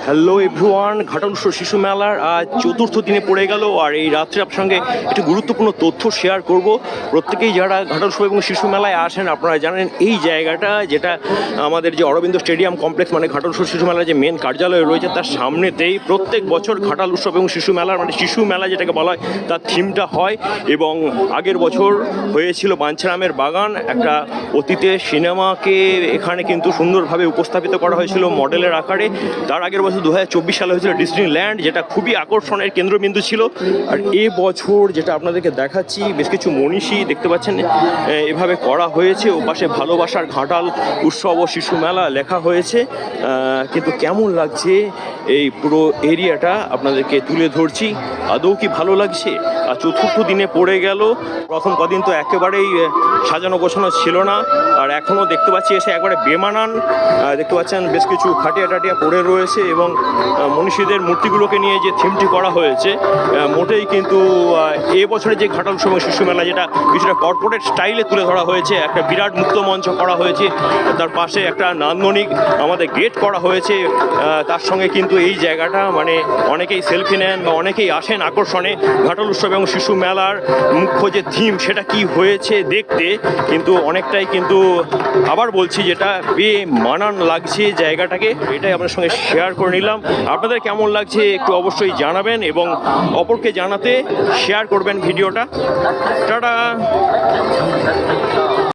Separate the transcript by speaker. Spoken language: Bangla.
Speaker 1: হ্যালো এভরিওয়ান, ঘাটাল উৎসব শিশু মেলার আজ চতুর্থ দিনে পড়ে গেল। আর এই রাত্রে আপনার সঙ্গে একটি গুরুত্বপূর্ণ তথ্য শেয়ার করব। প্রত্যেকেই যারা ঘাটাল উৎসব এবং শিশু মেলায় আসেন আপনারা জানেন এই জায়গাটা, যেটা আমাদের যে অরবিন্দ স্টেডিয়াম কমপ্লেক্স মানে ঘাটাল উৎসব শিশু মেলার যে মেন কার্যালয় রয়েছে তার সামনেতেই প্রত্যেক বছর ঘাটাল উৎসব এবং শিশু মেলার মানে শিশু মেলা যেটাকে বলা হয় তার থিমটা হয়। এবং আগের বছর হয়েছিল বাঞ্ছারামের বাগান, একটা অতীতে সিনেমাকে এখানে কিন্তু সুন্দরভাবে উপস্থাপিত করা হয়েছিল মডেলের আকারে। তার আগের বছর 2024 সালে হয়েছিল ডিজনিল্যান্ড, যেটা খুবই আকর্ষণের কেন্দ্রবিন্দু ছিল। আর বছর যেটা আপনাদেরকে দেখাচ্ছি, বেশ কিছু মনীষী দেখতে পাচ্ছেন এভাবে করা হয়েছে। ও পাশে ভালোবাসার ঘাটাল উৎসব ও শিশু মেলা লেখা হয়েছে। কিন্তু কেমন লাগছে এই পুরো এরিয়াটা আপনাদেরকে তুলে ধরছি। আদৌ কি ভালো লাগছে? আর চতুর্থ দিনে পড়ে গেল। প্রথম কদিন তো একেবারেই সাজানো গোছানো ছিল না, আর এখনও দেখতে পাচ্ছি এসে একবারে বেমানান। দেখতে পাচ্ছেন বেশ কিছু খাটিয়া টাটিয়া পড়ে রয়েছে এবং মনীষীদের মূর্তিগুলোকে নিয়ে যে থিমটি করা হয়েছে মোটেই কিন্তু এবছরে যে ঘাটাল উৎসব শিশু মেলা যেটা কিছুটা কর্পোরেট স্টাইলে তুলে ধরা হয়েছে, একটা বিরাট মুক্ত মঞ্চ করা হয়েছে, তার পাশে একটা নান্দনিক আমাদের গেট করা হয়েছে। তার সঙ্গে কিন্তু এই জায়গাটা মানে অনেকেই সেলফি নেন বা অনেকেই আসেন আকর্ষণে ঘাটাল উৎসব এবং শিশু মেলার মুখ্য যে থিম সেটা কি হয়েছে দেখতে। কিন্তু অনেকটাই কিন্তু আবার বলছি যেটা বেমানান লাগছে জায়গাটাকে, এটাই আপনার সঙ্গে শেয়ার করে নিলাম। আপনাদের কেমন লাগছে একটু অবশ্যই জানাবেন এবং অপরকে জানাতে শেয়ার করবেন ভিডিওটা। টাটা।